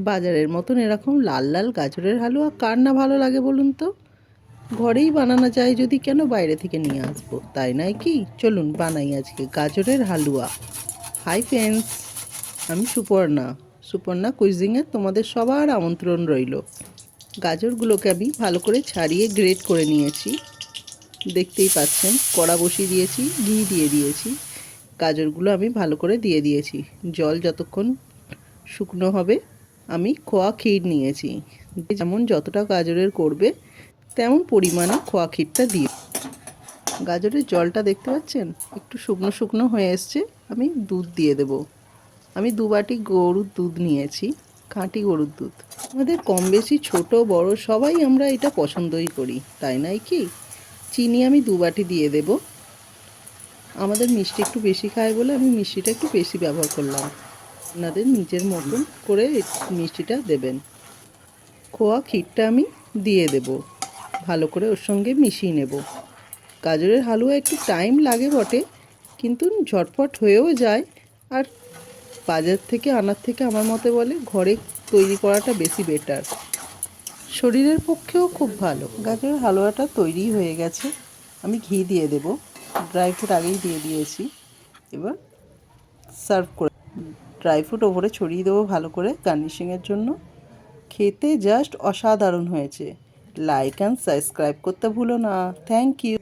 বাজারের মতন এরকম লাল লাল গাজরের হালুয়া কার না ভালো লাগে বলুন তো? ঘরেই বানানো যায় যদি, কেন বাইরে থেকে নিয়ে আসবো, তাই নয় কি? চলুন বানাই আজকে গাজরের হালুয়া। হাই ফ্রেন্ডস, আমি সুপর্ণা কুইজিংয়ে তোমাদের সবার আমন্ত্রণ রইল। গাজরগুলোকে আমি ভালো করে ছাড়িয়ে গ্রেট করে নিয়েছি। দেখতেই পাচ্ছেন, কড়া বসিয়ে দিয়েছি, ঘি দিয়ে দিয়েছি, গাজরগুলো আমি ভালো করে দিয়ে দিয়েছি। জল যতক্ষণ শুকনো হবে, আমি খোয়া ক্ষীর নিয়েছি। যেমন যতটা গাজরের করবে তেমন পরিমাণে খোয়া ক্ষীরটা দিয়ে, গাজরের জলটা দেখতে পাচ্ছেন একটু শুকনো শুকনো হয়ে এসছে, আমি দুধ দিয়ে দেব। আমি 2 বাটি গরুর দুধ নিয়েছি, খাঁটি গরুর দুধ। আমাদের কম বেশি ছোট বড় সবাই আমরা এটা পছন্দই করি, তাই নয় কি? চিনি আমি 2 বাটি দিয়ে দেব। আমাদের মিষ্টি একটু বেশি খায় বলে আমি মিষ্টিটা একটু বেশি ব্যবহার করলাম। আপনাদের নিজের মতন করে মিষ্টিটা দেবেন। খোয়া ক্ষীরটা আমি দিয়ে দেব, ভালো করে ওর সঙ্গে মিশিয়ে নেব। গাজরের হালুয়া একটু টাইম লাগে বটে, কিন্তু ঝটপট হয়েও যায়। আর বাজার থেকে আনার থেকে আমার মতে বলে ঘরে তৈরি করাটা বেশি বেটার, শরীরের পক্ষেও খুব ভালো। গাজরের হালুয়াটা তৈরি হয়ে গেছে, আমি ঘি দিয়ে দেব। ড্রাই ফ্রুট আগেই দিয়ে দিয়েছি, এবার সার্ভ করে ড্রাই ফ্রুট ওপরে ছড়িয়ে দেবো ভালো করে গার্নিশিংয়ের জন্য। খেতে জাস্ট অসাধারণ হয়েছে। লাইক অ্যান্ড সাবস্ক্রাইব করতে ভুলো না। Thank you.